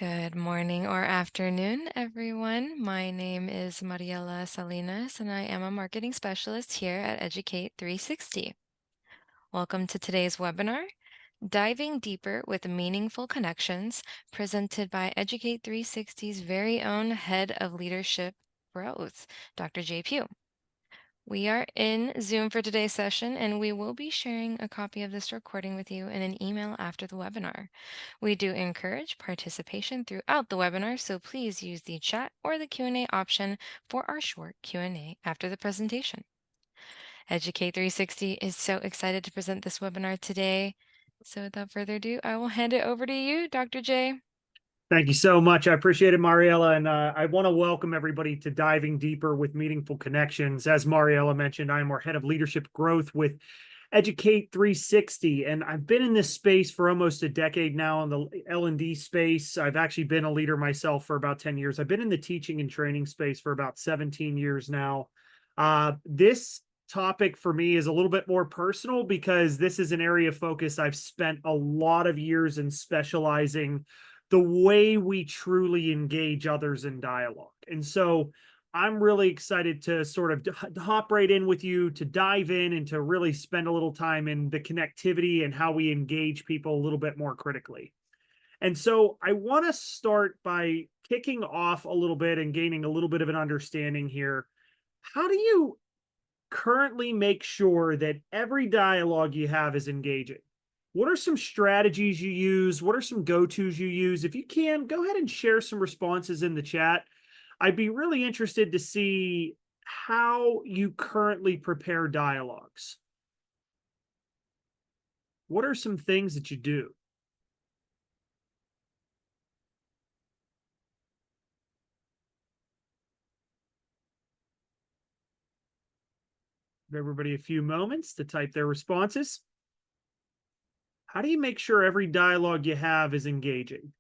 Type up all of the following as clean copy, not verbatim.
Good morning or afternoon, everyone. My name is Mariela Salinas, and I am a marketing specialist here at Educate 360. Welcome to today's webinar, Diving Deeper with Meaningful Connections, presented by Educate 360's very own Head of Leadership Growth, Dr. Jay Pugh. We are in Zoom for today's session, and we will be sharing a copy of this recording with you in an email after the webinar. We do encourage participation throughout the webinar, so please use the chat or the Q&A option for our short Q&A after the presentation. Educate 360 is so excited to present this webinar today. So without further ado, I will hand it over to you, Dr. J. Thank you so much. I appreciate it, Mariella. And I want to welcome everybody to Diving Deeper with Meaningful Connections. As Mariella mentioned, I'm our head of leadership growth with Educate 360. And I've been in this space for almost a decade now in the L&D space. I've actually been a leader myself for about 10 years. I've been in the teaching and training space for about 17 years now. This topic for me is a little bit more personal because this is an area of focus I've spent a lot of years in specializing the way we truly engage others in dialogue. And so I'm really excited to sort of hop right in with you, to dive in and to really spend a little time in the connectivity and how we engage people a little bit more critically. And so I want to start by kicking off a little bit and gaining a little bit of an understanding here. How do you currently make sure that every dialogue you have is engaging? What are some strategies you use? What are some go-tos you use? If you can, go ahead and share some responses in the chat. I'd be really interested to see how you currently prepare dialogues. What are some things that you do? Give everybody a few moments to type their responses. How do you make sure every dialogue you have is engaging?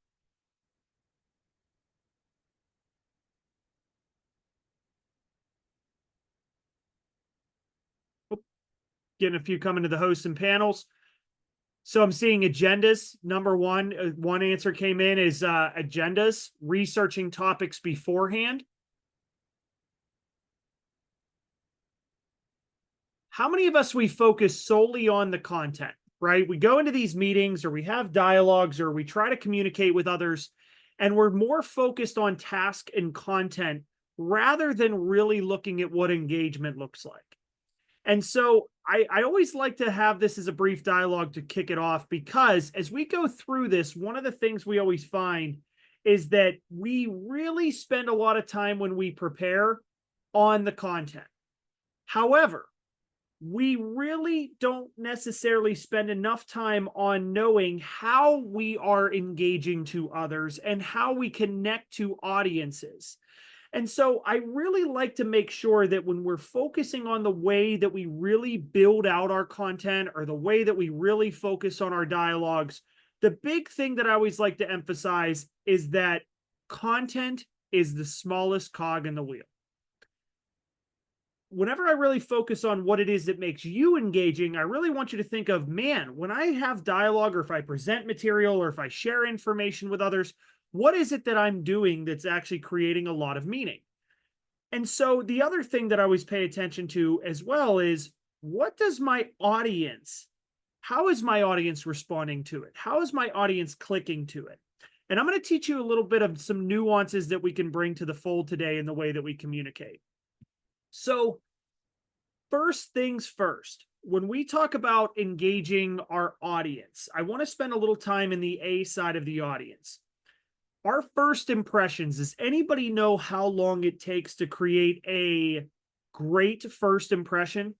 Getting a few coming to the hosts and panels. So I'm seeing agendas. Number one answer came in is agendas, researching topics beforehand. How many of us we focus solely on the content, right? We go into these meetings or we have dialogues or we try to communicate with others and we're more focused on task and content rather than really looking at what engagement looks like. And so I always like to have this as a brief dialogue to kick it off because as we go through this, one of the things we always find is that we really spend a lot of time when we prepare on the content. However, we really don't necessarily spend enough time on knowing how we are engaging to others and how we connect to audiences. And so I really like to make sure that when we're focusing on the way that we really build out our content or the way that we really focus on our dialogues, the big thing that I always like to emphasize is that content is the smallest cog in the wheel. Whenever I really focus on what it is that makes you engaging, I really want you to think of, man, when I have dialogue or if I present material or if I share information with others, what is it that I'm doing that's actually creating a lot of meaning? And so the other thing that I always pay attention to as well is what does my audience, how is my audience responding to it? How is my audience clicking to it? And I'm going to teach you a little bit of some nuances that we can bring to the fold today in the way that we communicate. So first things first, when we talk about engaging our audience, I want to spend a little time in the A side of the audience. Our first impressions, does anybody know how long it takes to create a great first impression?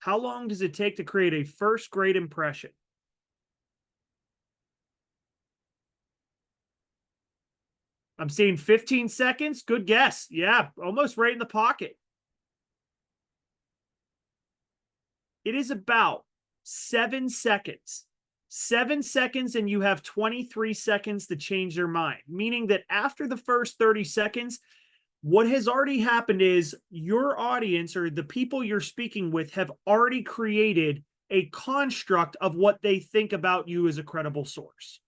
How long does it take to create a first great impression? I'm seeing 15 seconds. Good guess. Yeah, almost right in the pocket. It is about 7 seconds. 7 seconds, and you have 23 seconds to change their mind, meaning that after the first 30 seconds, what has already happened is your audience or the people you're speaking with have already created a construct of what they think about you as a credible source.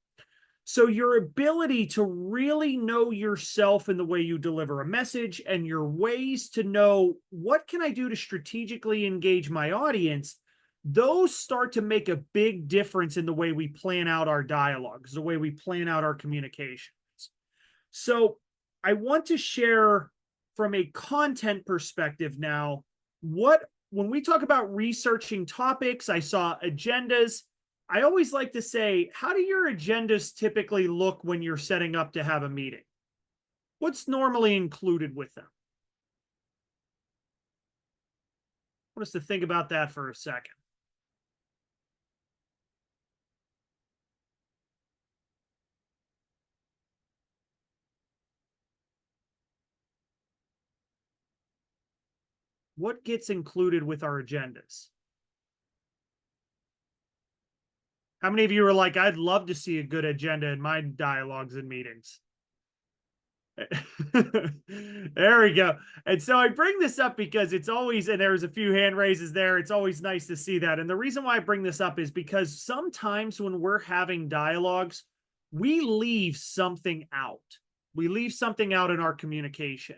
So your ability to really know yourself in the way you deliver a message and your ways to know what can I do to strategically engage my audience, those start to make a big difference in the way we plan out our dialogues, the way we plan out our communications. So I want to share from a content perspective now, when we talk about researching topics, I saw agendas. I always like to say, how do your agendas typically look when you're setting up to have a meeting? What's normally included with them? I want us to think about that for a second. What gets included with our agendas? How many of you are like, I'd love to see a good agenda in my dialogues and meetings? There we go. And so I bring this up because it's always, and there's a few hand raises there. It's always nice to see that. And the reason why I bring this up is because sometimes when we're having dialogues, we leave something out. We leave something out in our communication.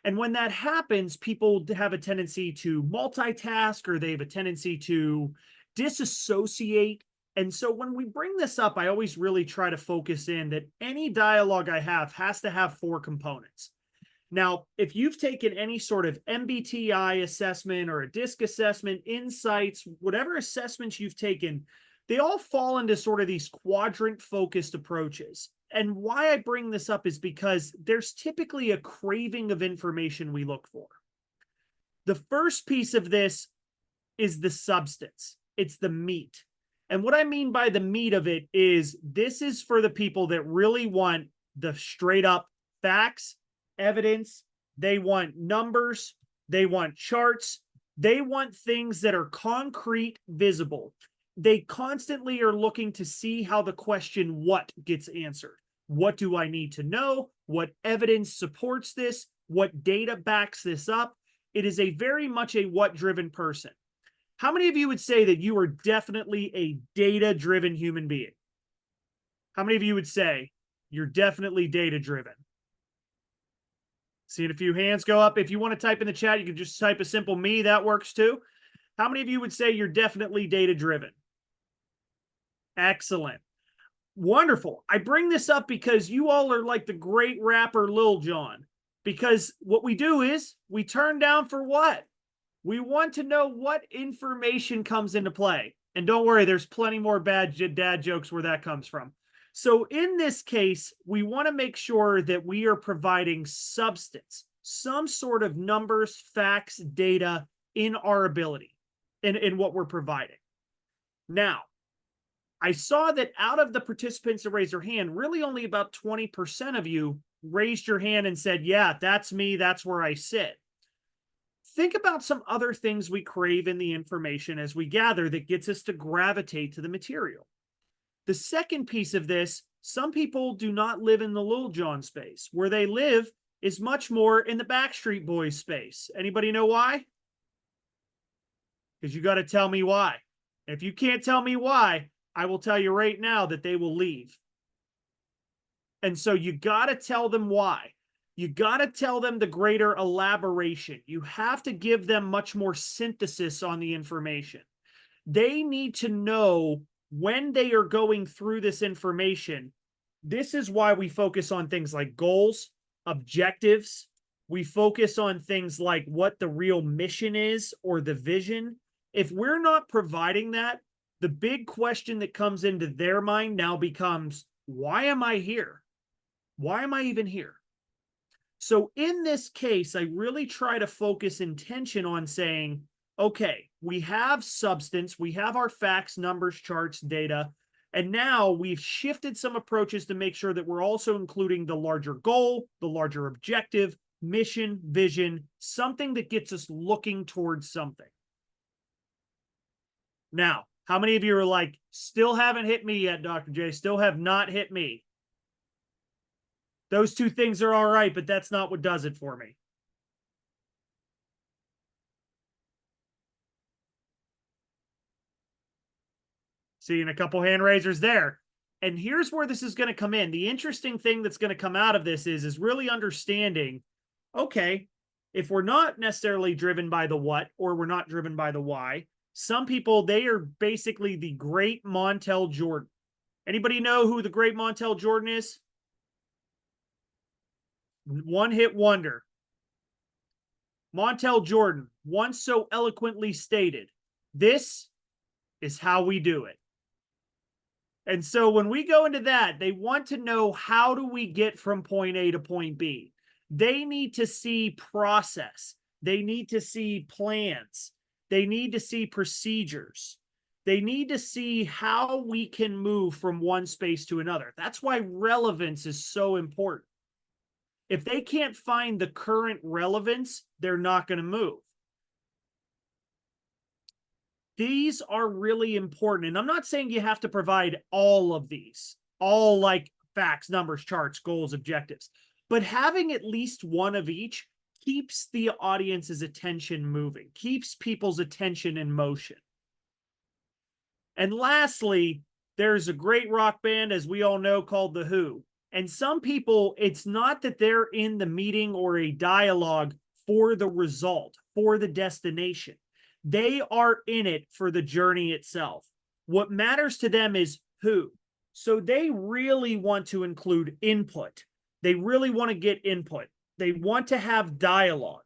And when that happens, people have a tendency to multitask or they have a tendency to disassociate. And so when we bring this up, I always really try to focus in that any dialogue I have has to have 4 components. Now, if you've taken any sort of MBTI assessment or a DISC assessment, insights, whatever assessments you've taken, they all fall into sort of these quadrant focused approaches. And why I bring this up is because there's typically a craving of information we look for. The first piece of this is the substance. It's the meat. And what I mean by the meat of it is this is for the people that really want the straight up facts, evidence. They want numbers. They want charts. They want things that are concrete, visible. They constantly are looking to see how the question what gets answered. What do I need to know? What evidence supports this? What data backs this up? It is a very much a what-driven person. How many of you would say that you are definitely a data-driven human being? How many of you would say you're definitely data-driven? Seeing a few hands go up. If you want to type in the chat, you can just type a simple me. That works too. How many of you would say you're definitely data-driven? Excellent. Wonderful. I bring this up because you all are like the great rapper Lil Jon. Because what we do is we turn down for what? We want to know what information comes into play. And don't worry, there's plenty more bad dad jokes where that comes from. So in this case, we want to make sure that we are providing substance, some sort of numbers, facts, data in our ability, in what we're providing. Now, I saw that out of the participants that raised their hand, really only about 20% of you raised your hand and said, yeah, that's me. That's where I sit. Think about some other things we crave in the information as we gather that gets us to gravitate to the material. The second piece of this, some people do not live in the Lil Jon space. Where they live is much more in the Backstreet Boys space. Anybody know why? Because you got to tell me why. If you can't tell me why, I will tell you right now that they will leave. And so you got to tell them why. You got to tell them the greater elaboration. You have to give them much more synthesis on the information. They need to know when they are going through this information. This is why we focus on things like goals, objectives. We focus on things like what the real mission is or the vision. If we're not providing that, the big question that comes into their mind now becomes, why am I here? Why am I even here? So in this case, I really try to focus intention on saying, okay, we have substance, we have our facts, numbers, charts, data, and now we've shifted some approaches to make sure that we're also including the larger goal, the larger objective, mission, vision, something that gets us looking towards something. Now, how many of you are like, still haven't hit me yet, Dr. J, still have not hit me? Those two things are all right, but that's not what does it for me. Seeing a couple hand raisers there. And here's where this is going to come in. The interesting thing that's going to come out of this is really understanding, okay, if we're not necessarily driven by the what, or we're not driven by the why, some people, they are basically the great Montel Jordan. Anybody know who the great Montel Jordan is? One hit wonder. Montel Jordan once so eloquently stated, "This is how we do it." And so when we go into that, they want to know, how do we get from point A to point B? They need to see process. They need to see plans. They need to see procedures. They need to see how we can move from one space to another. That's why relevance is so important. If they can't find the current relevance, they're not going to move. These are really important. And I'm not saying you have to provide all of these, all like facts, numbers, charts, goals, objectives, but having at least one of each keeps the audience's attention moving, keeps people's attention in motion. And lastly, there's a great rock band, as we all know, called The Who. And some people, it's not that they're in the meeting or a dialogue for the result, for the destination. They are in it for the journey itself. What matters to them is who. So they really want to include input. They really want to get input. They want to have dialogue.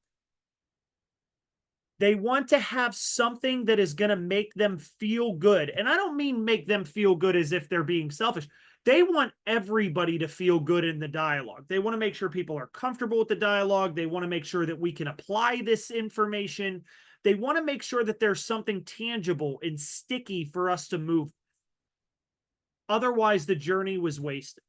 They want to have something that is going to make them feel good. And I don't mean make them feel good as if they're being selfish. They want everybody to feel good in the dialogue. They want to make sure people are comfortable with the dialogue. They want to make sure that we can apply this information. They want to make sure that there's something tangible and sticky for us to move. Otherwise, the journey was wasted.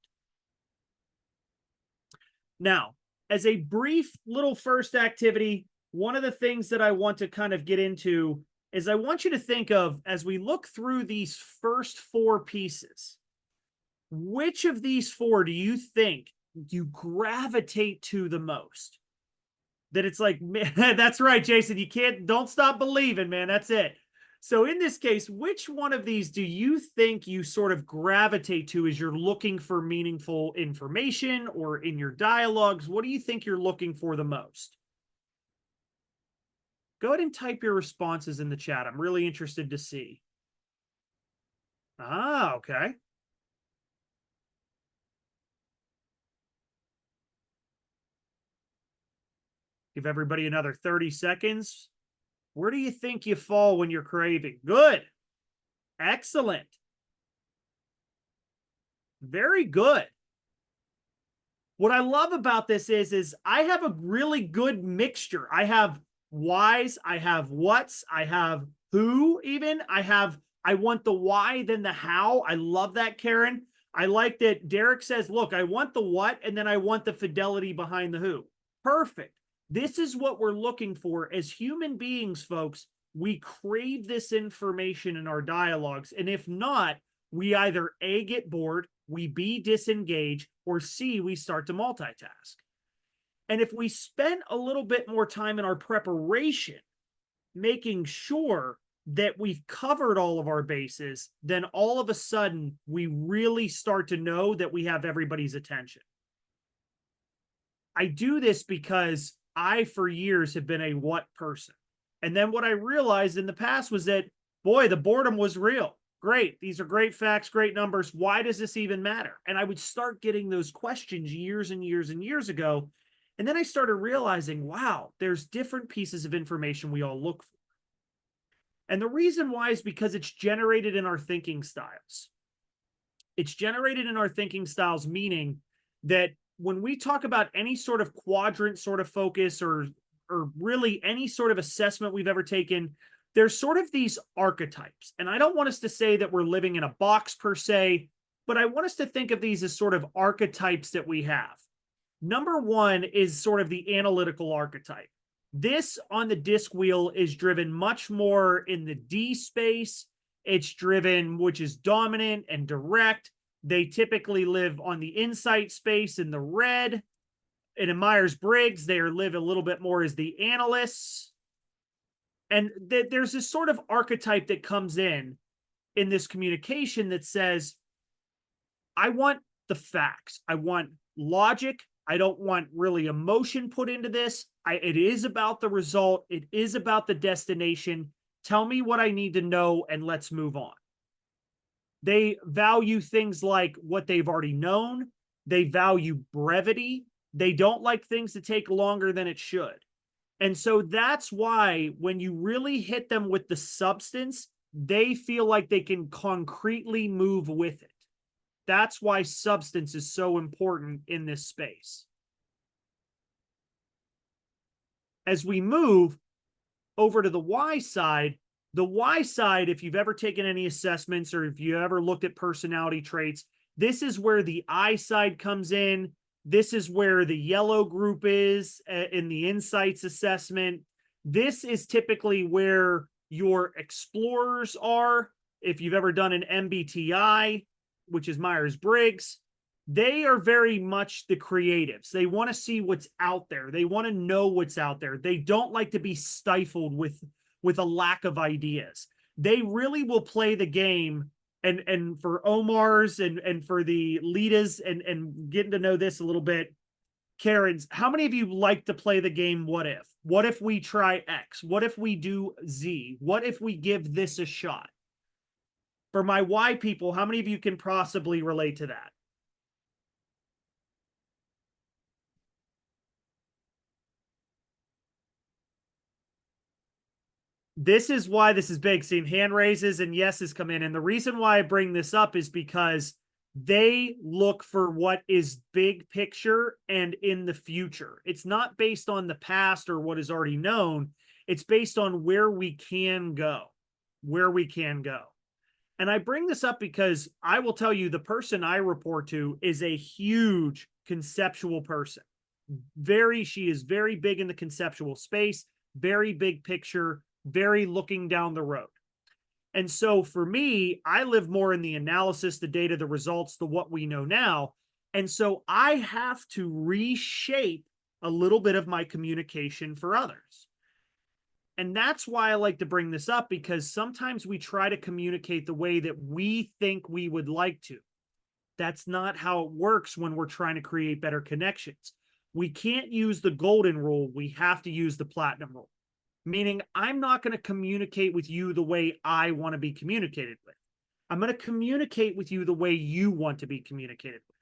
Now, as a brief little first activity, one of the things that I want to kind of get into is I want you to think of, as we look through these first four pieces, which of these four do you think you gravitate to the most? That it's like, man, that's right, Jason, don't stop believing, man. That's it. So in this case, which one of these do you think you sort of gravitate to as you're looking for meaningful information, or in your dialogues? What do you think you're looking for the most? Go ahead and type your responses in the chat. I'm really interested to see. Ah, okay. Give everybody another 30 seconds. Where do you think you fall when you're craving? Good. Excellent. Very good. What I love about this is I have a really good mixture. I have whys, I have whats, I have who even. I want the why, then the how. I love that, Karen. I like that Derek says, look, I want the what, and then I want the fidelity behind the who. Perfect. This is what we're looking for as human beings, folks. We crave this information in our dialogues. And if not, we either A, get bored, we B, disengage, or C, we start to multitask. And if we spend a little bit more time in our preparation, making sure that we've covered all of our bases, then all of a sudden we really start to know that we have everybody's attention. I do this because I, for years, have been a what person. And then what I realized in the past was that, boy, the boredom was real. Great. These are great facts, great numbers. Why does this even matter? And I would start getting those questions years and years and years ago. And then I started realizing, wow, there's different pieces of information we all look for. And the reason why is because it's generated in our thinking styles. It's generated in our thinking styles, meaning that when we talk about any sort of quadrant sort of focus, or really any sort of assessment we've ever taken, there's sort of these archetypes. And I don't want us to say that we're living in a box per se, but I want us to think of these as sort of archetypes that we have. Number one is sort of the analytical archetype. This on the disc wheel is driven much more in the D space. It's driven, which is dominant and direct. They typically live on the insight space in the red. And in Myers-Briggs, they live a little bit more as the analysts. And there's this sort of archetype that comes in. in this communication that says, I want the facts. I want logic. I don't want really emotion put into this. It is about the result. It is about the destination. Tell me what I need to know and let's move on. They value things like what they've already known. They value brevity. They don't like things to take longer than it should. And so that's why when you really hit them with the substance, they feel like they can concretely move with it. That's why substance is so important in this space. As we move over to the Y side, if you've ever taken any assessments or if you ever looked at personality traits, this is where the I side comes in. This is where the yellow group is in the insights assessment. This is typically where your explorers are. If you've ever done an MBTI, which is Myers-Briggs, they are very much the creatives. They want to see what's out there. They want to know what's out there. They don't like to be stifled with a lack of ideas. They really will play the game. And for Omar's and for the Litas and getting to know this a little bit, Karen's, how many of you like to play the game what if? What if we try X? What if we do Z? What if we give this a shot? For my Y people, how many of you can possibly relate to that? This is why this is big. Seeing hand raises and yeses come in. And the reason why I bring this up is because they look for what is big picture and in the future. It's not based on the past or what is already known. It's based on where we can go, where we can go. And I bring this up because I will tell you the person I report to is a huge conceptual person. She is very big in the conceptual space, very big picture, very looking down the road. And so for me, I live more in the analysis, the data, the results, the what we know now. And so I have to reshape a little bit of my communication for others. And that's why I like to bring this up, because sometimes we try to communicate the way that we think we would like to. That's not how it works when we're trying to create better connections. We can't use the golden rule. We have to use the platinum rule. Meaning, I'm not going to communicate with you the way I want to be communicated with. I'm going to communicate with you the way you want to be communicated with.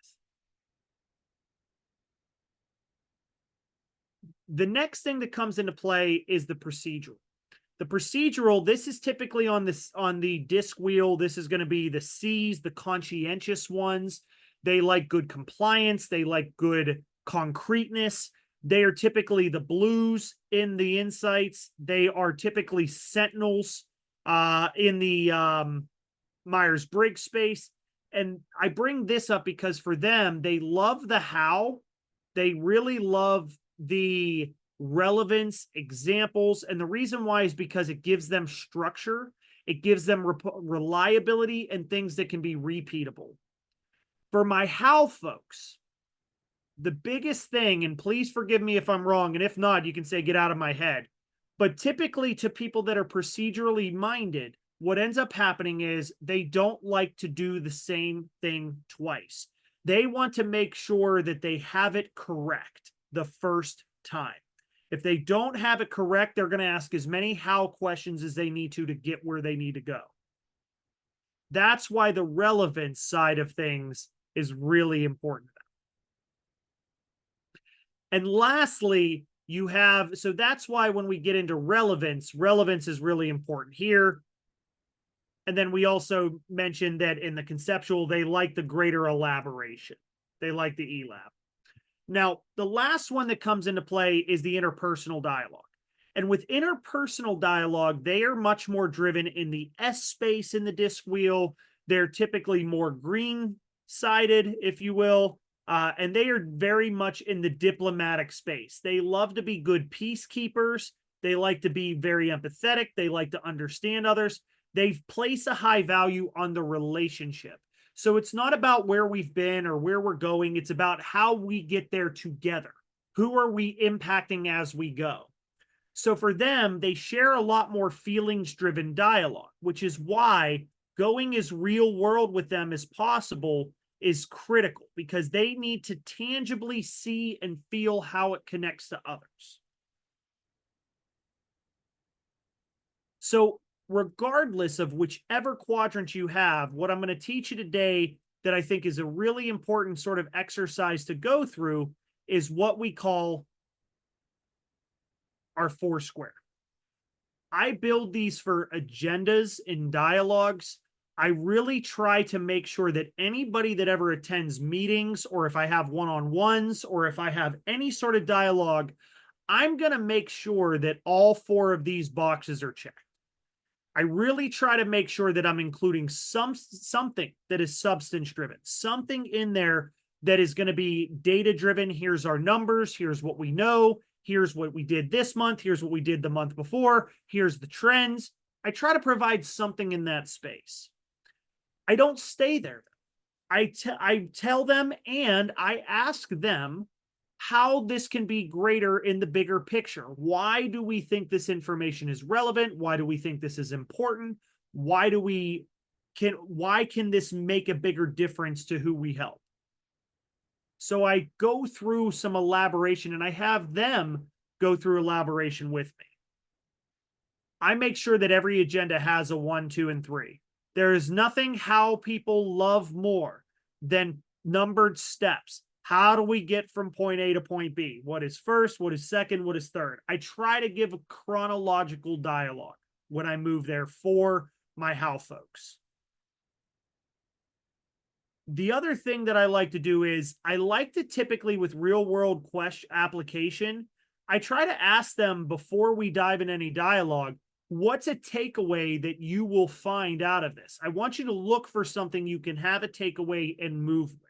The next thing that comes into play is the procedural. The procedural, this is typically on the disc wheel. This is going to be the C's, the conscientious ones. They like good compliance. They like good concreteness. They are typically the blues in the insights. They are typically sentinels in the Myers-Briggs space. And I bring this up because for them, they love the how. They really love the relevance, examples. And the reason why is because it gives them structure. It gives them reliability and things that can be repeatable. For my how folks, the biggest thing, and please forgive me if I'm wrong, and if not, you can say, get out of my head. But typically to people that are procedurally minded, what ends up happening is they don't like to do the same thing twice. They want to make sure that they have it correct the first time. If they don't have it correct, they're going to ask as many how questions as they need to get where they need to go. That's why the relevance side of things is really important. And lastly, you have, so that's why when we get into relevance is really important here. And then we also mentioned that in the conceptual, they like the greater elaboration. They like the ELAB. Now, the last one that comes into play is the interpersonal dialogue. And with interpersonal dialogue, they are much more driven in the S space in the disc wheel. They're typically more green-sided, if you will. And they are very much in the diplomatic space. They love to be good peacekeepers. They like to be very empathetic. They like to understand others. They place a high value on the relationship. So it's not about where we've been or where we're going. It's about how we get there together. Who are we impacting as we go? So for them, they share a lot more feelings-driven dialogue, which is why going as real world with them as possible is critical because they need to tangibly see and feel how it connects to others. So, regardless of whichever quadrant you have, what I'm going to teach you today that I think is a really important sort of exercise to go through is what we call our Foursquare. I build these for agendas and dialogues. I really try to make sure that anybody that ever attends meetings, or if I have one-on-ones, or if I have any sort of dialogue, I'm going to make sure that all four of these boxes are checked. I really try to make sure that I'm including something that is substance driven, something in there that is going to be data driven. Here's our numbers. Here's what we know. Here's what we did this month. Here's what we did the month before. Here's the trends. I try to provide something in that space. I don't stay there. I tell them and I ask them how this can be greater in the bigger picture. Why do we think this information is relevant? Why do we think this is important? Why can this make a bigger difference to who we help? So I go through some elaboration and I have them go through elaboration with me. I make sure that every agenda has a 1, 2, and 3. There is nothing how people love more than numbered steps. How do we get from point A to point B? What is first? What is second? What is third? I try to give a chronological dialogue when I move there for my how folks. The other thing that I like to do is I like to typically with real world question application, I try to ask them before we dive in any dialogue, what's a takeaway that you will find out of this? I want you to look for something you can have a takeaway and move with.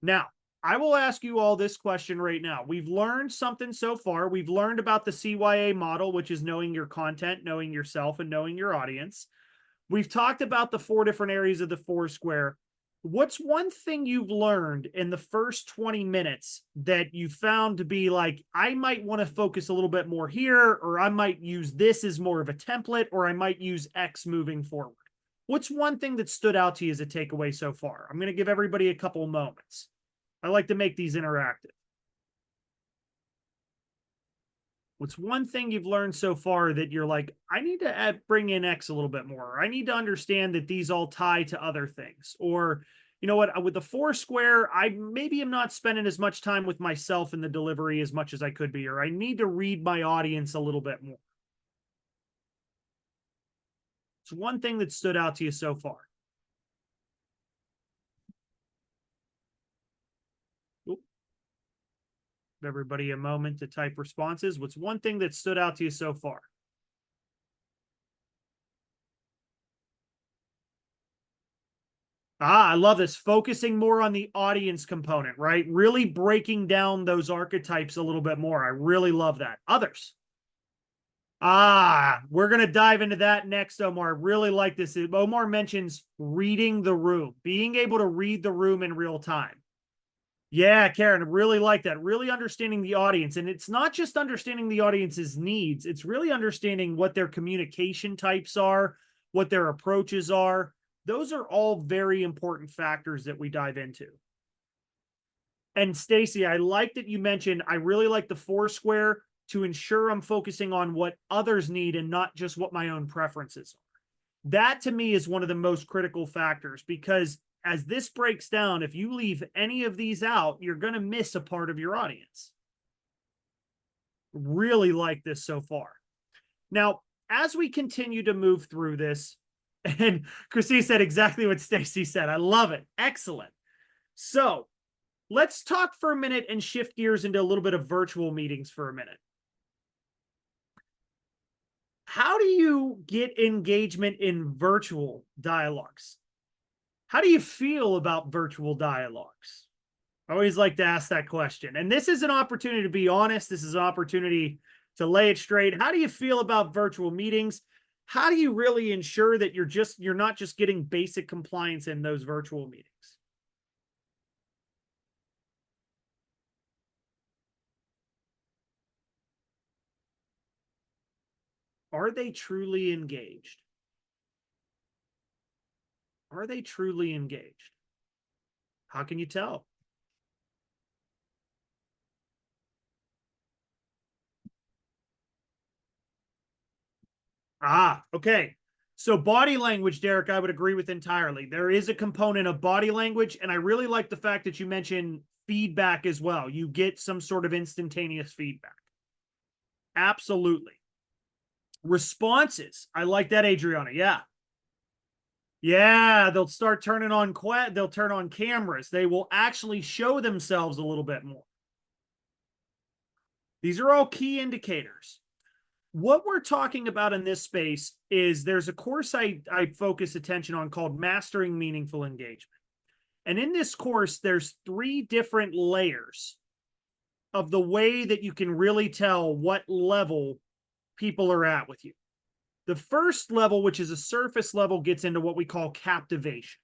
Now, I will ask you all this question right now. We've learned something so far. We've learned about the CYA model, which is knowing your content, knowing yourself, and knowing your audience. We've talked about the 4 different areas of the Foursquare. What's one thing you've learned in the first 20 minutes that you found to be like, I might want to focus a little bit more here, or I might use this as more of a template, or I might use X moving forward? What's one thing that stood out to you as a takeaway so far? I'm going to give everybody a couple of moments. I like to make these interactive. What's one thing you've learned so far that you're like, I need to bring in X a little bit more? Or I need to understand that these all tie to other things. Or, you know what, with the Foursquare, I maybe am not spending as much time with myself in the delivery as much as I could be, or I need to read my audience a little bit more. It's one thing that stood out to you so far. Oop. Give everybody a moment to type responses. What's one thing that stood out to you so far? I love this. Focusing more on the audience component, right? Really breaking down those archetypes a little bit more. I really love that. Others. We're going to dive into that next, Omar. I really like this. Omar mentions reading the room, being able to read the room in real time. Yeah, Karen, I really like that. Really understanding the audience. And it's not just understanding the audience's needs, it's really understanding what their communication types are, what their approaches are. Those are all very important factors that we dive into. And Stacy, I like that you mentioned, I really like the Foursquare to ensure I'm focusing on what others need and not just what my own preferences are. That to me is one of the most critical factors because as this breaks down, if you leave any of these out, you're going to miss a part of your audience. Really like this so far. Now, as we continue to move through this, and Christine said exactly what Stacy said. I love it. Excellent. So let's talk for a minute and shift gears into a little bit of virtual meetings for a minute. How do you get engagement in virtual dialogues? How do you feel about virtual dialogues? I always like to ask that question. And this is an opportunity to be honest. This is an opportunity to lay it straight. How do you feel about virtual meetings? How do you really ensure that you're not just getting basic compliance in those virtual meetings? Are they truly engaged? Are they truly engaged? How can you tell? Okay. So body language, Derek, I would agree with entirely. There is a component of body language, and I really like the fact that you mentioned feedback as well. You get some sort of instantaneous feedback. Absolutely. Responses. I like that, Adriana. Yeah. Yeah, they'll start turning on they'll turn on cameras. They will actually show themselves a little bit more. These are all key indicators. What we're talking about in this space is there's a course I focus attention on called Mastering Meaningful Engagement. And in this course, there's 3 different layers of the way that you can really tell what level people are at with you. The first level, which is a surface level, gets into what we call captivation.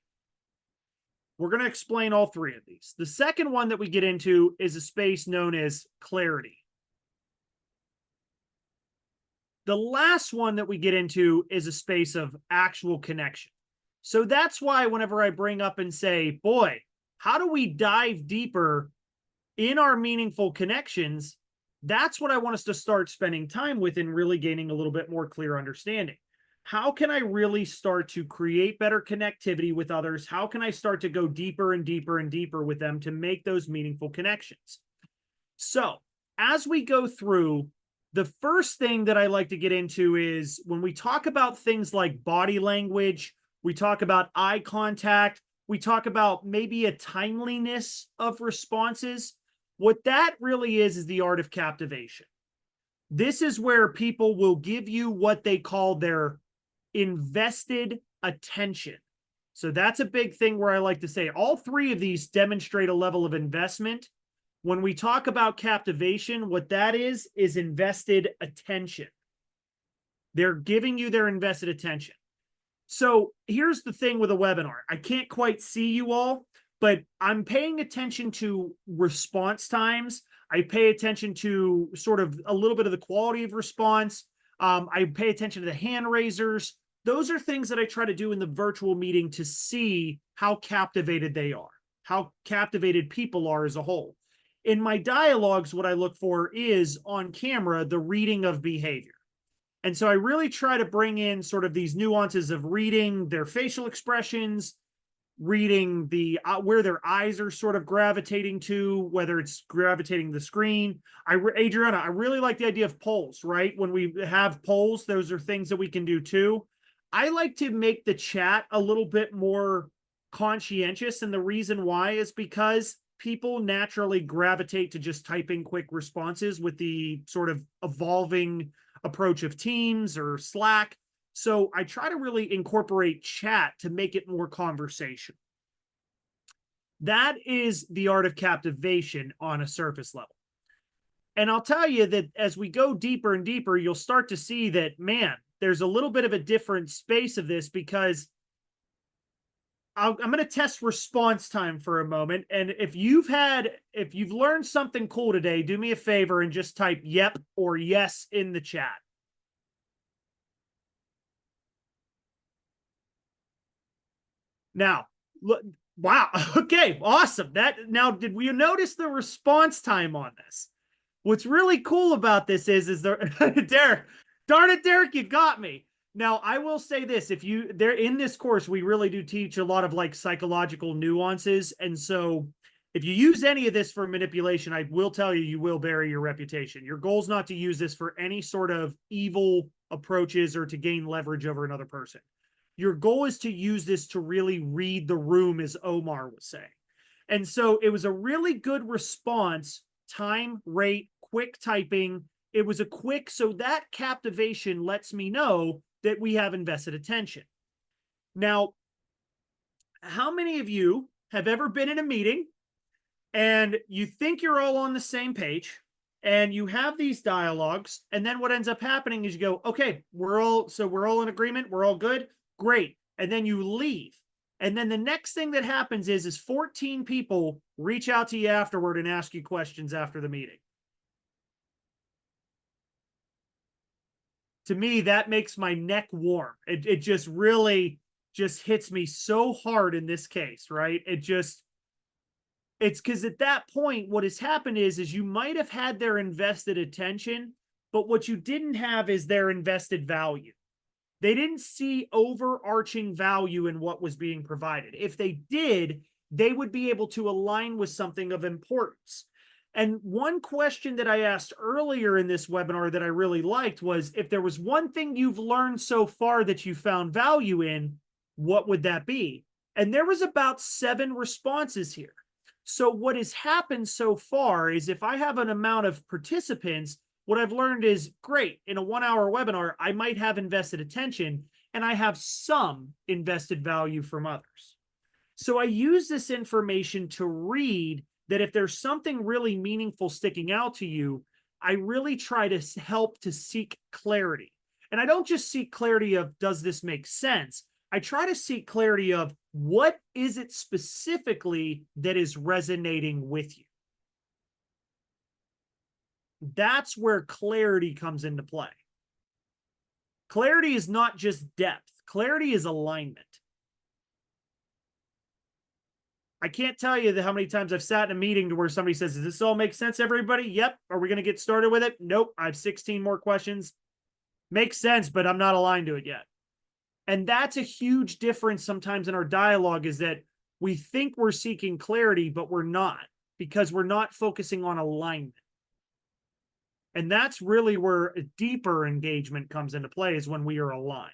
We're going to explain all 3 of these. The second one that we get into is a space known as clarity. The last one that we get into is a space of actual connection. So that's why whenever I bring up and say, boy, how do we dive deeper in our meaningful connections? That's what I want us to start spending time with and really gaining a little bit more clear understanding. How can I really start to create better connectivity with others? How can I start to go deeper and deeper and deeper with them to make those meaningful connections? So as we go through, the first thing that I like to get into is when we talk about things like body language, we talk about eye contact, we talk about maybe a timeliness of responses. What that really is the art of captivation. This is where people will give you what they call their invested attention. So that's a big thing where I like to say all 3 of these demonstrate a level of investment. When we talk about captivation, what that is invested attention. They're giving you their invested attention. So here's the thing with a webinar. I can't quite see you all, but I'm paying attention to response times. I pay attention to sort of a little bit of the quality of response. I pay attention to the hand raisers. Those are things that I try to do in the virtual meeting to see how captivated they are, how captivated people are as a whole. In my dialogues, what I look for is on camera, the reading of behavior. And so I really try to bring in sort of these nuances of reading their facial expressions, reading the where their eyes are sort of gravitating to, whether it's gravitating the screen. Adriana, I really like the idea of polls, right? When we have polls, those are things that we can do too. I like to make the chat a little bit more conscientious. And the reason why is because people naturally gravitate to just typing quick responses with the sort of evolving approach of Teams or Slack. So I try to really incorporate chat to make it more conversation. That is the art of captivation on a surface level. And I'll tell you that as we go deeper and deeper, you'll start to see that, man, there's a little bit of a different space of this because I'm going to test response time for a moment. And if you've learned something cool today, do me a favor and just type yep or yes in the chat. Now, look, wow. Okay, awesome. Now, did we notice the response time on this? What's really cool about this is there, Derek, darn it, Derek, you got me. Now, I will say this, there in this course, we really do teach a lot of like psychological nuances. And so if you use any of this for manipulation, I will tell you, you will bury your reputation. Your goal is not to use this for any sort of evil approaches or to gain leverage over another person. Your goal is to use this to really read the room, as Omar was saying. And so it was a really good response, time, rate, quick typing. It was a quick, so that captivation lets me know that we have invested attention. Now, how many of you have ever been in a meeting and you think you're all on the same page and you have these dialogues, and then what ends up happening is you go, okay, we're all in agreement, we're all good, great. And then you leave. And then the next thing that happens is 14 people reach out to you afterward and ask you questions after the meeting. To me, that makes my neck warm. It just really just hits me so hard in this case, right? It's because at that point, what has happened is you might have had their invested attention, but what you didn't have is their invested value. They didn't see overarching value in what was being provided. If they did, they would be able to align with something of importance. And one question that I asked earlier in this webinar that I really liked was, if there was one thing you've learned so far that you found value in, what would that be? And there was about 7 responses here. So what has happened so far is, if I have an amount of participants, what I've learned is, great, in a 1-hour webinar, I might have invested attention and I have some invested value from others. So I use this information to read that if there's something really meaningful sticking out to you, I really try to help to seek clarity. And I don't just seek clarity of, does this make sense? I try to seek clarity of, what is it specifically that is resonating with you? That's where clarity comes into play. Clarity is not just depth. Clarity is alignment. I can't tell you how many times I've sat in a meeting to where somebody says, does this all make sense, everybody? Yep. Are we going to get started with it? Nope. I have 16 more questions. Makes sense, but I'm not aligned to it yet. And that's a huge difference sometimes in our dialogue, is that we think we're seeking clarity, but we're not, because we're not focusing on alignment. And that's really where a deeper engagement comes into play, is when we are aligned.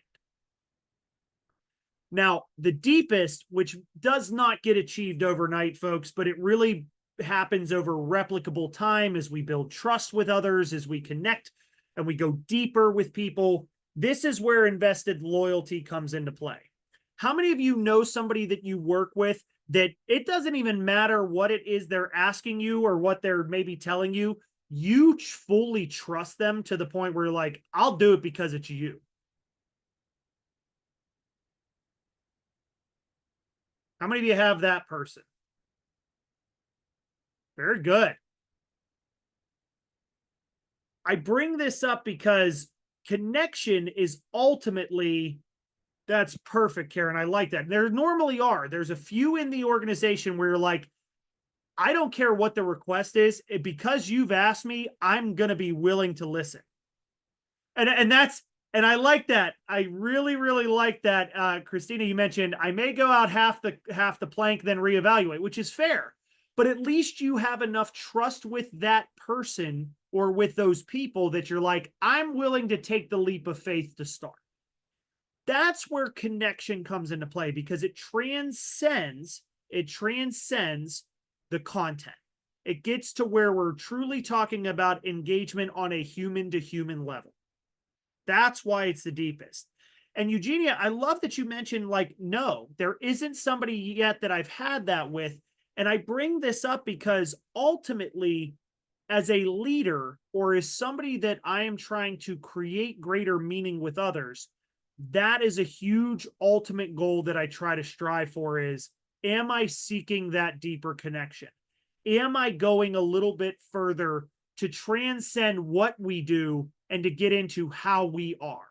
Now, the deepest, which does not get achieved overnight, folks, but it really happens over replicable time as we build trust with others, as we connect and we go deeper with people. This is where invested loyalty comes into play. How many of you know somebody that you work with that it doesn't even matter what it is they're asking you or what they're maybe telling you, you fully trust them to the point where you're like, I'll do it because it's you? How many of you have that person? Very good. I bring this up because connection is ultimately, that's perfect, Karen. I like that. There normally are. There's a few in the organization where you're like, I don't care what the request is. Because you've asked me, I'm going to be willing to listen. And I like that. I really, really like that. Christina, you mentioned, I may go out half the plank, then reevaluate, which is fair. But at least you have enough trust with that person or with those people that you're like, I'm willing to take the leap of faith to start. That's where connection comes into play, because it transcends the content. It gets to where we're truly talking about engagement on a human to human level. That's why it's the deepest. And Eugenia, I love that you mentioned, like, no, there isn't somebody yet that I've had that with. And I bring this up because ultimately, as a leader or as somebody that I am trying to create greater meaning with others, that is a huge ultimate goal that I try to strive for is, am I seeking that deeper connection? Am I going a little bit further to transcend what we do and to get into how we are?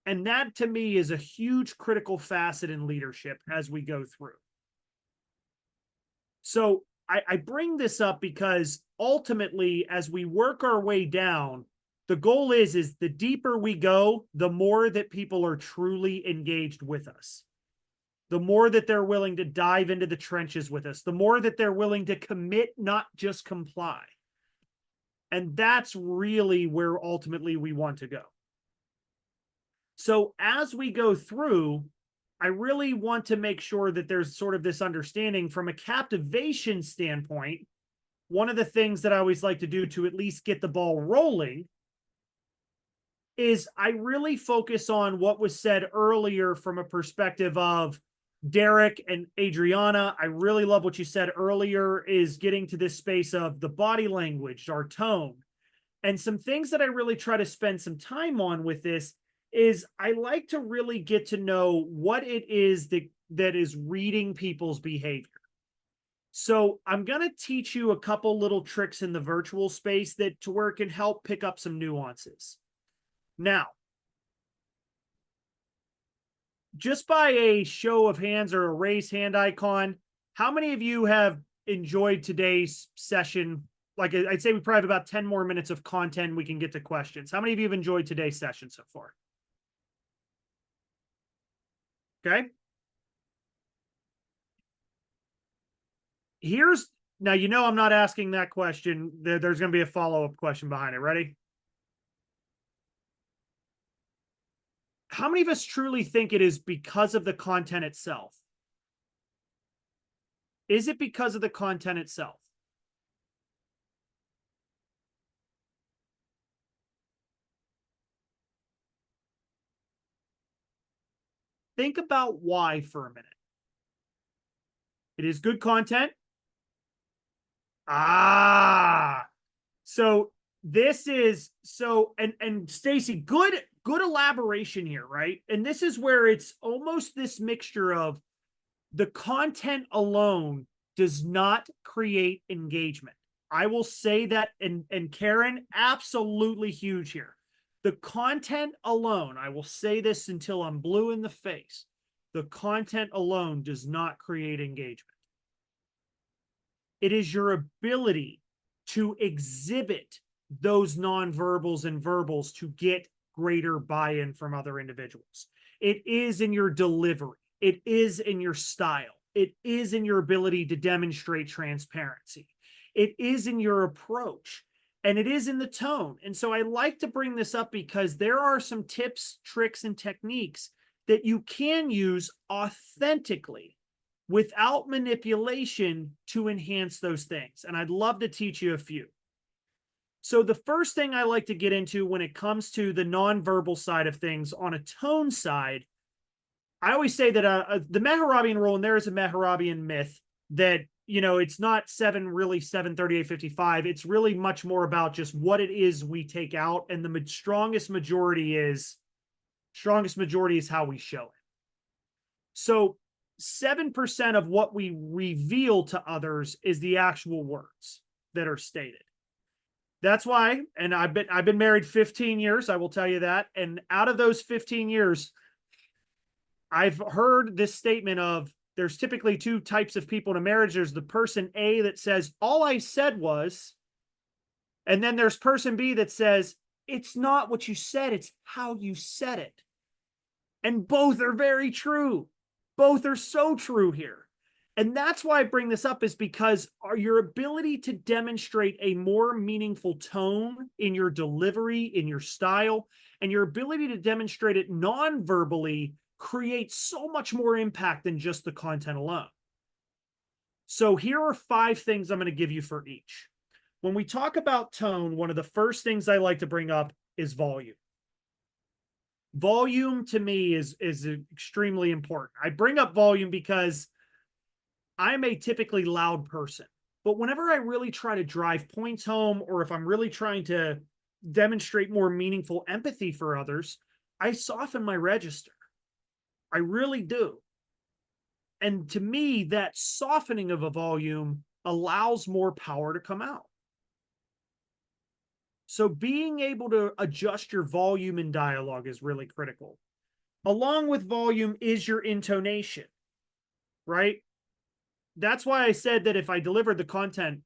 And that, to me, is a huge critical facet in leadership as we go through. So I bring this up because ultimately, as we work our way down, the goal is the deeper we go, the more that people are truly engaged with us. The more that they're willing to dive into the trenches with us, the more that they're willing to commit, not just comply. And that's really where ultimately we want to go. So as we go through, I really want to make sure that there's sort of this understanding from a captivation standpoint. One of the things that I always like to do to at least get the ball rolling is I really focus on what was said earlier from a perspective of Derek and Adriana. I really love what you said earlier, is getting to this space of the body language, our tone, and some things that I really try to spend some time on with this is I like to really get to know what it is that is reading people's behavior. So I'm going to teach you a couple little tricks in the virtual space that to where it can help pick up some nuances. Now, just by a show of hands or a raised hand icon, how many of you have enjoyed today's session? Like, I'd say we probably have about 10 more minutes of content. We can get to questions. How many of you have enjoyed today's session so far? Okay. Now, I'm not asking that question. There's going to be a follow-up question behind it. Ready? How many of us truly think it is because of the content itself? Is it because of the content itself? Think about why for a minute. It is good content. So this is and Stacy, good elaboration here, right? And this is where it's almost this mixture of the content alone does not create engagement. I will say that, and Karen, absolutely huge here. The content alone, I will say this until I'm blue in the face. The content alone does not create engagement. It is your ability to exhibit those nonverbals and verbals to get greater buy-in from other individuals. It is in your delivery. It is in your style. It is in your ability to demonstrate transparency. It is in your approach, and it is in the tone. And so I like to bring this up because there are some tips, tricks, and techniques that you can use authentically without manipulation to enhance those things. And I'd love to teach you a few. So the first thing I like to get into when it comes to the nonverbal side of things on a tone side, I always say that the Mehrabian rule, and there is a Mehrabian myth that, it's not 73855. It's really much more about just what it is we take out. And the strongest majority is how we show it. So 7% of what we reveal to others is the actual words that are stated. That's why, and I've been married 15 years, I will tell you that. And out of those 15 years, I've heard this statement of there's typically two types of people in a marriage. There's the person A that says, all I said was, and then there's person B that says, it's not what you said, it's how you said it. And both are very true. Both are so true here. And that's why I bring this up, is because your ability to demonstrate a more meaningful tone in your delivery, in your style, and your ability to demonstrate it non-verbally creates so much more impact than just the content alone. So here are 5 things I'm going to give you for each. When we talk about tone, one of the first things I like to bring up is volume. Volume to me is extremely important. I bring up volume because I'm a typically loud person, but whenever I really try to drive points home, or if I'm really trying to demonstrate more meaningful empathy for others, I soften my register. I really do. And to me, that softening of a volume allows more power to come out. So being able to adjust your volume in dialogue is really critical. Along with volume is your intonation, right? That's why I said that if I delivered the content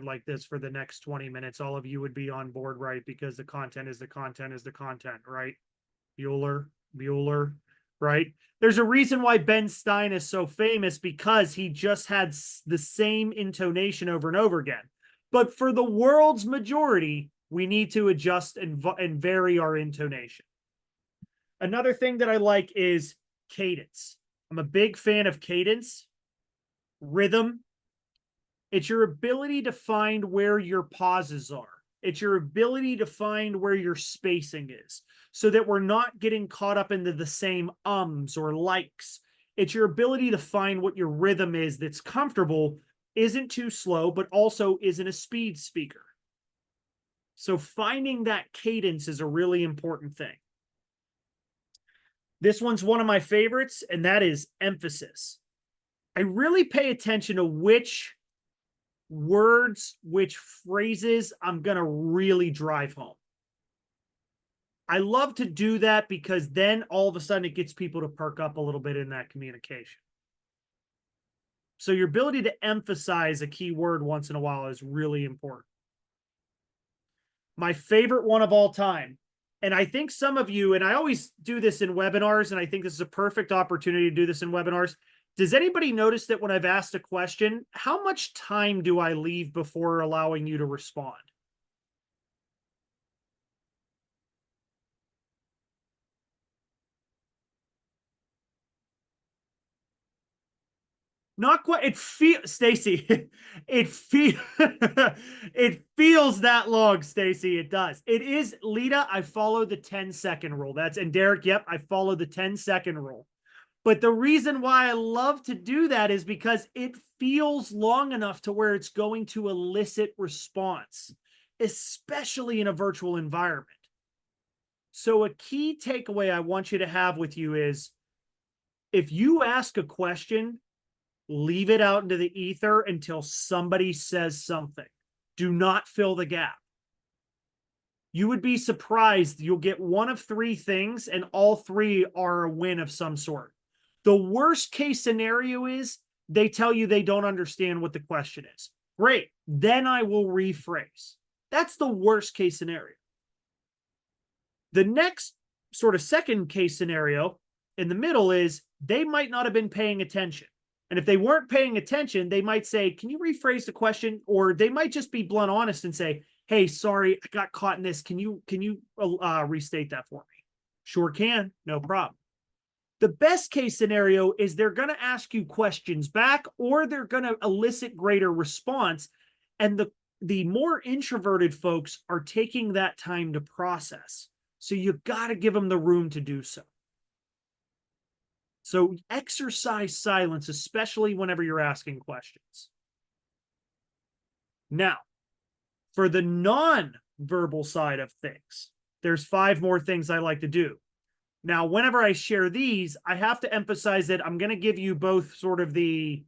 like this for the next 20 minutes, all of you would be on board, right? Because the content is the content, right? Bueller, right? There's a reason why Ben Stein is so famous, because he just had the same intonation over and over again. But for the world's majority, we need to adjust and vary our intonation. Another thing that I like is cadence. I'm a big fan of cadence, rhythm. It's your ability to find where your pauses are. It's your ability to find where your spacing is, so that we're not getting caught up into the same ums or likes. It's your ability to find what your rhythm is that's comfortable, isn't too slow, but also isn't a speed speaker. So finding that cadence is a really important thing. This one's one of my favorites, and that is emphasis. I really pay attention to which words, which phrases I'm going to really drive home. I love to do that because then all of a sudden it gets people to perk up a little bit in that communication. So your ability to emphasize a key word once in a while is really important. My favorite one of all time, and I think some of you, and I always do this in webinars, and I think this is a perfect opportunity to do this in webinars. Does anybody notice that when I've asked a question, how much time do I leave before allowing you to respond? Not quite. It feels, Stacy. It feel it feels that long, Stacy. It does. It is, Lita. I follow the 10-second rule. That's, and Derek. Yep, I follow the 10-second rule. But the reason why I love to do that is because it feels long enough to where it's going to elicit response, especially in a virtual environment. So a key takeaway I want you to have with you is if you ask a question, leave it out into the ether until somebody says something. Do not fill the gap. You would be surprised. You'll get one of three things, and all three are a win of some sort. The worst case scenario is they tell you they don't understand what the question is. Great. Then I will rephrase. That's the worst case scenario. The next sort of second case scenario in the middle is they might not have been paying attention. And if they weren't paying attention, they might say, can you rephrase the question? Or they might just be blunt honest and say, hey, sorry, I got caught in this. Can you restate that for me? Sure can, no problem. The best case scenario is they're going to ask you questions back, or they're going to elicit greater response. And the more introverted folks are taking that time to process. So you've got to give them the room to do so. So exercise silence, especially whenever you're asking questions. Now, for the non-verbal side of things, there's 5 more things I like to do. Now, whenever I share these, I have to emphasize that I'm going to give you both sort of the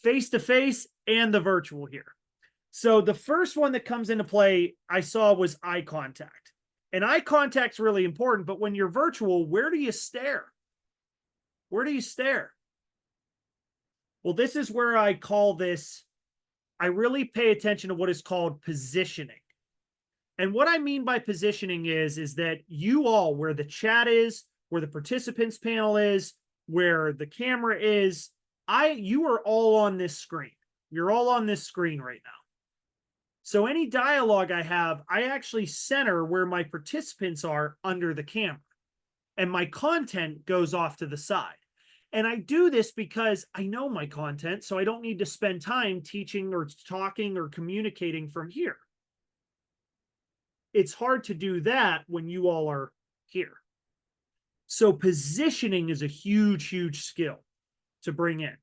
face-to-face and the virtual here. So the first one that comes into play I saw was eye contact. And eye contact's really important, but when you're virtual, where do you stare? Where do you stare? Well, this is where I call this, I really pay attention to what is called positioning. And what I mean by positioning is that you all, where the chat is, where the participants panel is, where the camera is, you are all on this screen. You're all on this screen right now. So any dialogue I have, I actually center where my participants are under the camera, and my content goes off to the side. And I do this because I know my content, so I don't need to spend time teaching or talking or communicating from here. It's hard to do that when you all are here. So positioning is a huge, huge skill to bring in.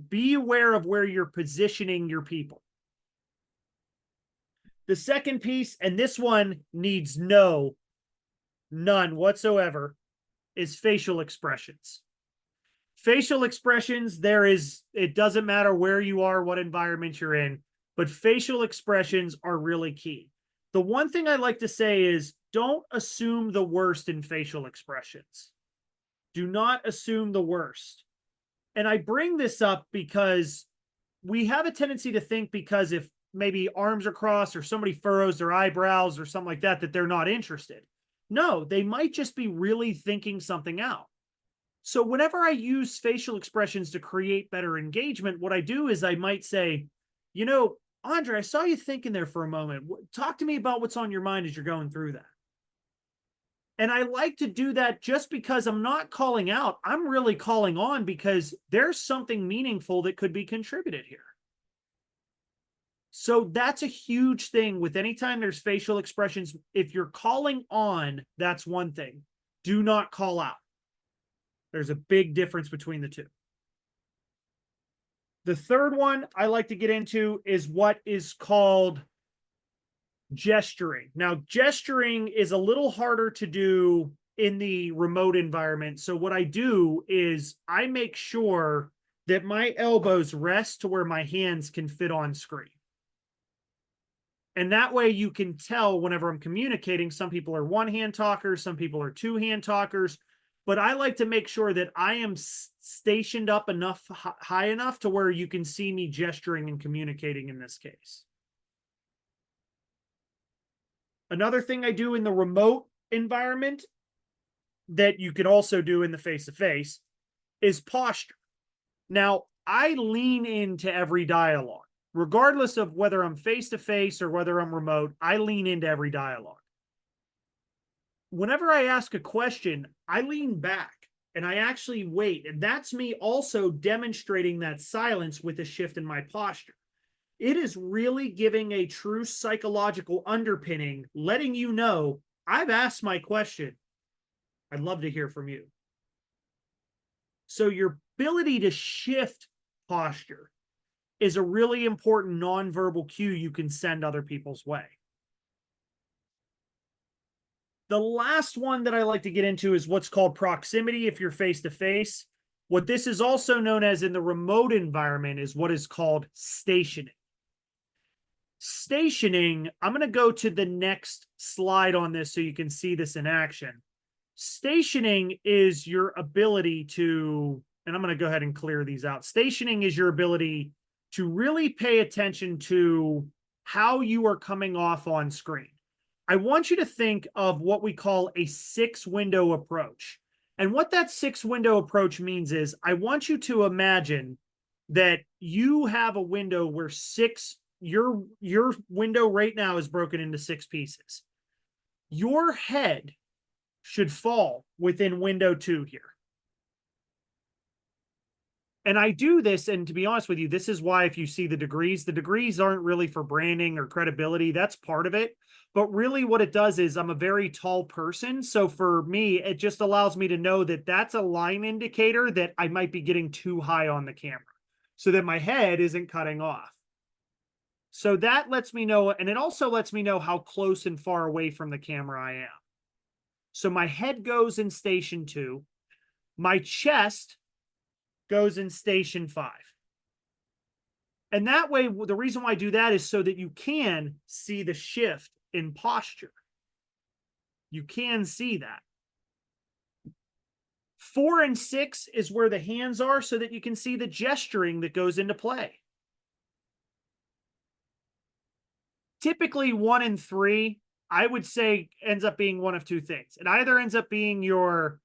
Be aware of where you're positioning your people. The second piece, and this one needs none whatsoever, is facial expressions. Facial expressions, it doesn't matter where you are, what environment you're in, but facial expressions are really key. The one thing I like to say is don't assume the worst in facial expressions. Do not assume the worst. And I bring this up because we have a tendency to think because if maybe arms are crossed or somebody furrows their eyebrows or something like that, that they're not interested. No, they might just be really thinking something out. So whenever I use facial expressions to create better engagement, what I do is I might say, you know, Andre, I saw you thinking there for a moment. Talk to me about what's on your mind as you're going through that. And I like to do that just because I'm not calling out. I'm really calling on because there's something meaningful that could be contributed here. So that's a huge thing with anytime there's facial expressions. If you're calling on, that's one thing. Do not call out. There's a big difference between the two. The third one I like to get into is what is called gesturing. Now, gesturing is a little harder to do in the remote environment. So what I do is I make sure that my elbows rest to where my hands can fit on screen. And that way you can tell whenever I'm communicating, some people are one hand talkers, some people are two hand talkers, but I like to make sure that I am stationed up enough, high enough to where you can see me gesturing and communicating in this case. Another thing I do in the remote environment that you can also do in the face-to-face is posture. Now, I lean into every dialogue, regardless of whether I'm face-to-face or whether I'm remote, I lean into every dialogue. Whenever I ask a question, I lean back and I actually wait. And that's me also demonstrating that silence with a shift in my posture. It is really giving a true psychological underpinning, letting you know I've asked my question. I'd love to hear from you. So your ability to shift posture is a really important nonverbal cue you can send other people's way. The last one that I like to get into is what's called proximity if you're face to face. What this is also known as in the remote environment is what is called stationing. Stationing, I'm going to go to the next slide on this so you can see this in action. Stationing is your ability to, and I'm going to go ahead and clear these out. Stationing is your ability to really pay attention to how you are coming off on screen. I want you to think of what we call a 6-window approach. And what that 6-window approach means is I want you to imagine that you have a window where your window right now is broken into 6 pieces. Your head should fall within window 2 here. And I do this, and to be honest with you, this is why if you see the degrees aren't really for branding or credibility. That's part of it. But really what it does is I'm a very tall person. So for me, it just allows me to know that that's a line indicator that I might be getting too high on the camera so that my head isn't cutting off. So that lets me know, and it also lets me know how close and far away from the camera I am. So my head goes in station 2. My chest goes in station 5. And that way, the reason why I do that is so that you can see the shift in posture. You can see that. 4 and 6 is where the hands are so that you can see the gesturing that goes into play. Typically 1 and 3, I would say ends up being one of 2 things. It either ends up being your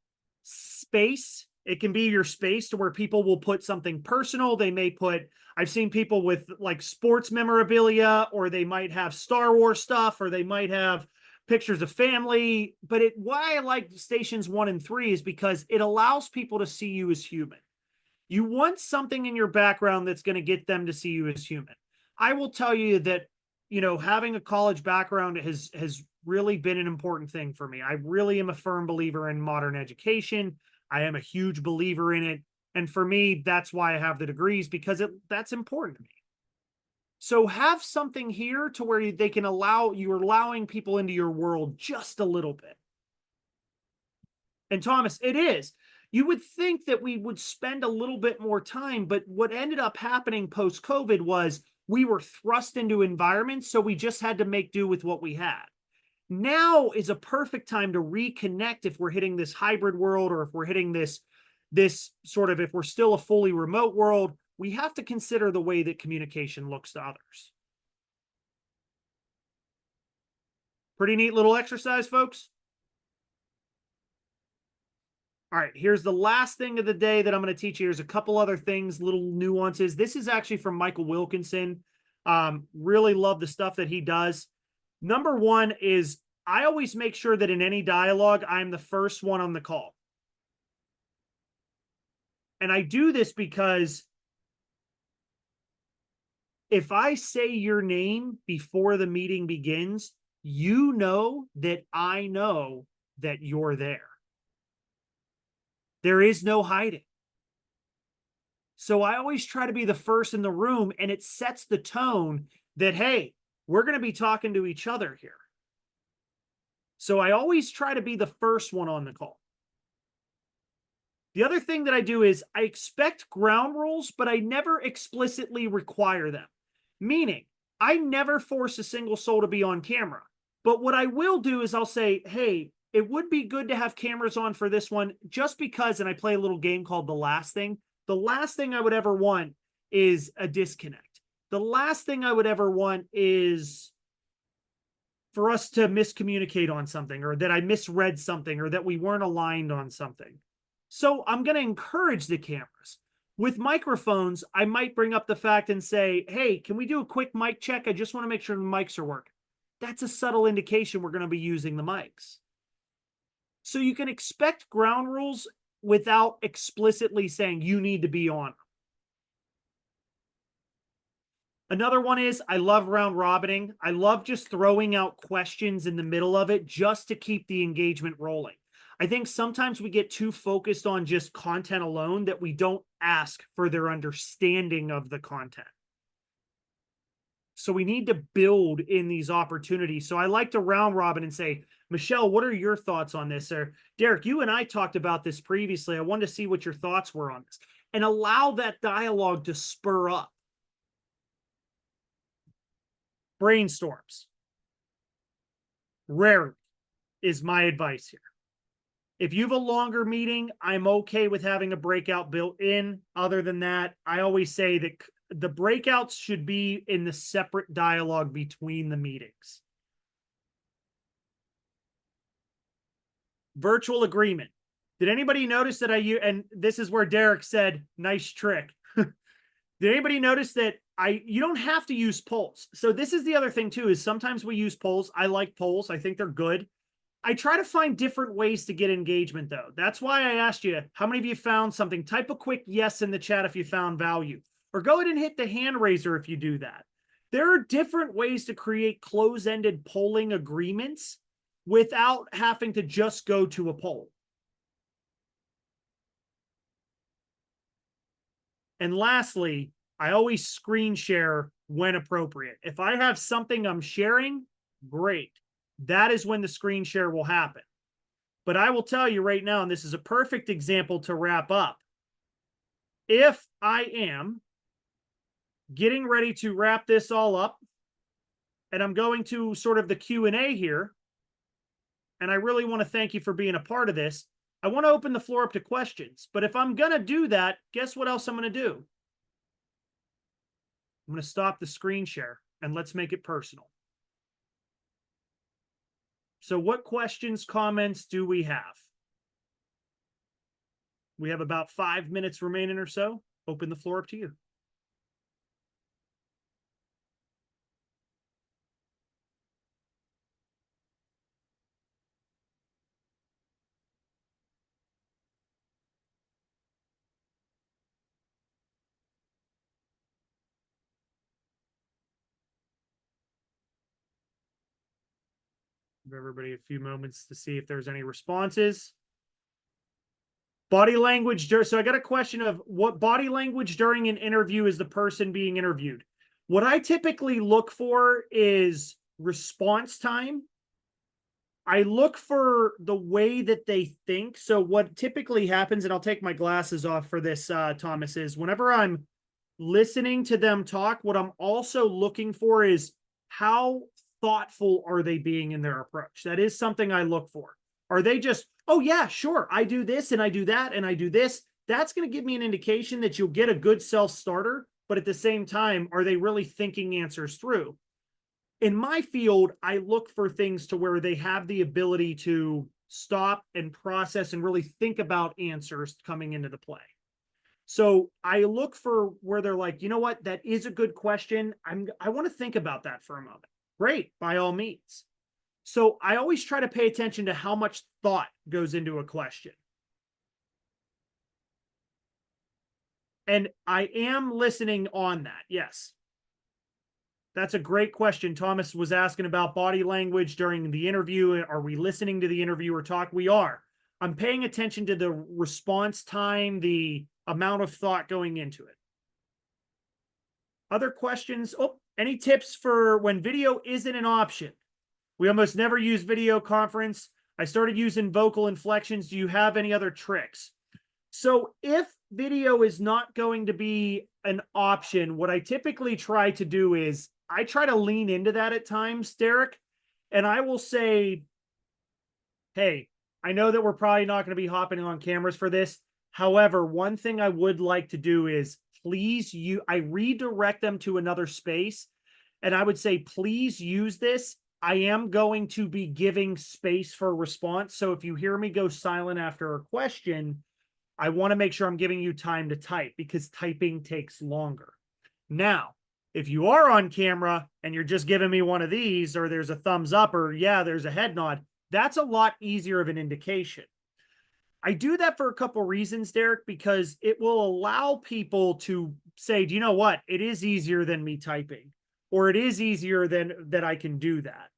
space. It can be your space to where people will put something personal. They may put, I've seen people with like sports memorabilia, or they might have Star Wars stuff, or they might have pictures of family. But why I like stations 1 and 3 is because it allows people to see you as human. You want something in your background that's going to get them to see you as human. I will tell you that, having a college background has really been an important thing for me. I really am a firm believer in modern education. I am a huge believer in it. And for me, that's why I have the degrees, because that's important to me. So have something here to where they can you're allowing people into your world just a little bit. And Thomas, it is. You would think that we would spend a little bit more time, but what ended up happening post-COVID was we were thrust into environments, so we just had to make do with what we had. Now is a perfect time to reconnect if we're hitting this hybrid world, or if we're hitting this sort of, if we're still a fully remote world, we have to consider the way that communication looks to others. Pretty neat little exercise, folks. All right, here's the last thing of the day that I'm going to teach you. Here's a couple other things, little nuances. This is actually from Michael Wilkinson. Really love the stuff that he does. Number 1 is I always make sure that in any dialogue, I'm the first one on the call. And I do this because if I say your name before the meeting begins, you know that I know that you're there. There is no hiding. So I always try to be the first in the room, and it sets the tone that, hey, we're going to be talking to each other here. So I always try to be the first one on the call. The other thing that I do is I expect ground rules, but I never explicitly require them. Meaning, I never force a single soul to be on camera. But what I will do is I'll say, hey, it would be good to have cameras on for this one just because, and I play a little game called The Last Thing. The last thing I would ever want is a disconnect. The last thing I would ever want is for us to miscommunicate on something, or that I misread something, or that we weren't aligned on something. So I'm going to encourage the cameras. With microphones, I might bring up the fact and say, hey, can we do a quick mic check? I just want to make sure the mics are working. That's a subtle indication we're going to be using the mics. So you can expect ground rules without explicitly saying you need to be on. Another one is I love round robining. I love just throwing out questions in the middle of it just to keep the engagement rolling. I think sometimes we get too focused on just content alone that we don't ask for their understanding of the content. So we need to build in these opportunities. So I like to round robin and say, Michelle, what are your thoughts on this? Or Derek, you and I talked about this previously. I wanted to see what your thoughts were on this, and allow that dialogue to spur up. Brainstorms. Rarely is my advice here. If you have a longer meeting, I'm okay with having a breakout built in. Other than that, I always say that the breakouts should be in the separate dialogue between the meetings. Virtual agreement. Did anybody notice that and this is where Derek said, nice trick. Did anybody notice that you don't have to use polls? So this is the other thing too, is sometimes we use polls. I like polls. I think they're good. I try to find different ways to get engagement though. That's why I asked you, how many of you found something? Type a quick yes in the chat if you found value, or go ahead and hit the hand raiser if you do that. There are different ways to create close-ended polling agreements without having to just go to a poll. And lastly, I always screen share when appropriate. If I have something I'm sharing, great. That is when the screen share will happen. But I will tell you right now, and this is a perfect example to wrap up. If I am getting ready to wrap this all up, and I'm going to sort of the Q&A here, and I really want to thank you for being a part of this. I want to open the floor up to questions. But if I'm going to do that, guess what else I'm going to do? I'm going to stop the screen share, and let's make it personal. So what questions, comments do we have? We have about 5 minutes remaining or so. Open the floor up to you. Give everybody a few moments to see if there's any responses. Body language. So I got a question of what body language during an interview is the person being interviewed. What I typically look for is response time. I look for the way that they think. So what typically happens, and I'll take my glasses off for this, Thomas, is whenever I'm listening to them talk, what I'm also looking for is how thoughtful are they being in their approach. That is something I look for. Are they just, oh yeah, sure, I do this and I do that and I do this? That's going to give me an indication that you'll get a good self-starter, but at the same time, are they really thinking answers through? In my field, I look for things to where they have the ability to stop and process and really think about answers coming into the play. So I look for where they're like, you know what, that is a good question. I want to think about that for a moment. Great, by all means. So I always try to pay attention to how much thought goes into a question. And I am listening on that, yes. That's a great question. Thomas was asking about body language during the interview. Are we listening to the interviewer talk? We are. I'm paying attention to the response time, the amount of thought going into it. Other questions? Oh, any tips for when video isn't an option? We almost never use video conference. I started using vocal inflections. Do you have any other tricks? So if video is not going to be an option, what I typically try to do is I try to lean into that at times, Derek, and I will say, hey, I know that we're probably not going to be hopping on cameras for this. However, one thing I would like to do is I redirect them to another space. And I would say, please use this. I am going to be giving space for a response. So if you hear me go silent after a question, I want to make sure I'm giving you time to type because typing takes longer. Now, if you are on camera and you're just giving me one of these, or there's a thumbs up, or yeah, there's a head nod, that's a lot easier of an indication. I do that for a couple reasons, Derek, because it will allow people to say, do you know what? It is easier than me typing, or it is easier than that I can do that.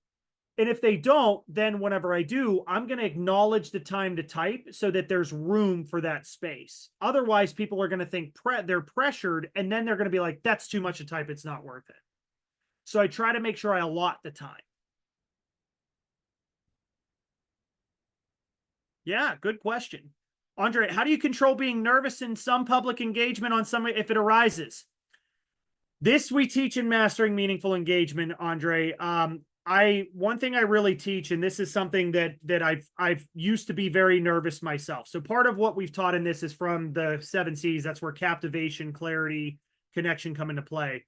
And if they don't, then whenever I do, I'm going to acknowledge the time to type so that there's room for that space. Otherwise, people are going to think they're pressured, and then they're going to be like, that's too much to type. It's not worth it. So I try to make sure I allot the time. Yeah, good question. Andre, how do you control being nervous in some public engagement on some if it arises? This we teach in Mastering Meaningful Engagement, Andre. One thing I really teach, and this is something that I've used to be very nervous myself. So part of what we've taught in this is from the 7 C's. That's where captivation, clarity, connection come into play.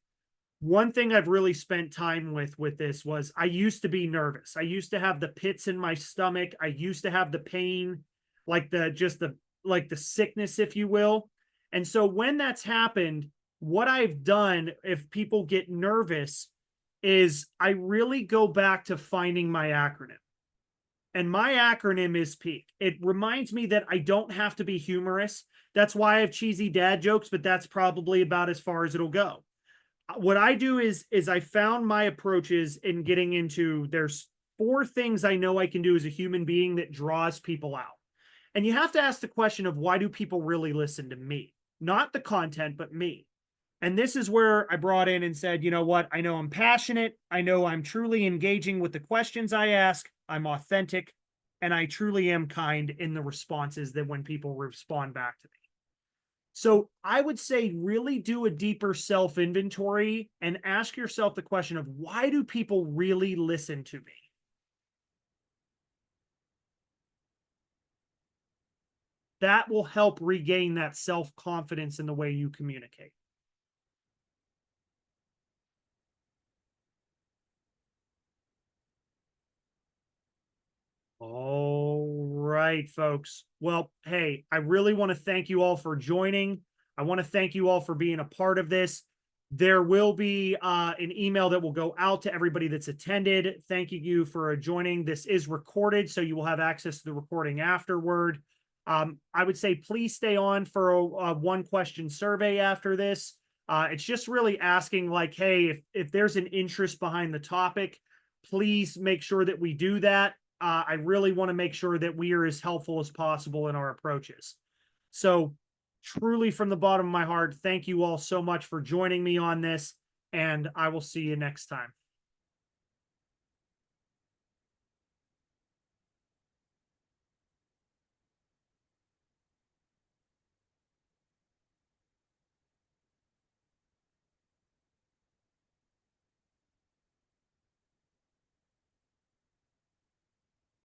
One thing I've really spent time with this was I used to be nervous. I used to have the pits in my stomach. I used to have the pain, like the sickness, if you will. And so when that's happened, what I've done, if people get nervous, is I really go back to finding my acronym. And my acronym is PEAK. It reminds me that I don't have to be humorous. That's why I have cheesy dad jokes, but that's probably about as far as it'll go. What I do is I found my approaches in getting into, there's 4 things I know I can do as a human being that draws people out. And you have to ask the question of, why do people really listen to me? Not the content, but me. And this is where I brought in and said, you know what? I know I'm passionate. I know I'm truly engaging with the questions I ask. I'm authentic, and I truly am kind in the responses that when people respond back to me. So I would say really do a deeper self inventory and ask yourself the question of, why do people really listen to me? That will help regain that self confidence in the way you communicate. All right, folks. Well, hey, I really want to thank you all for joining. I want to thank you all for being a part of this. There will be an email that will go out to everybody that's attended. Thanking you for joining. This is recorded, so you will have access to the recording afterward. I would say please stay on for a 1-question survey after this. It's just really asking, like, hey, if there's an interest behind the topic, please make sure that we do that. I really want to make sure that we are as helpful as possible in our approaches. So truly from the bottom of my heart, thank you all so much for joining me on this, and I will see you next time.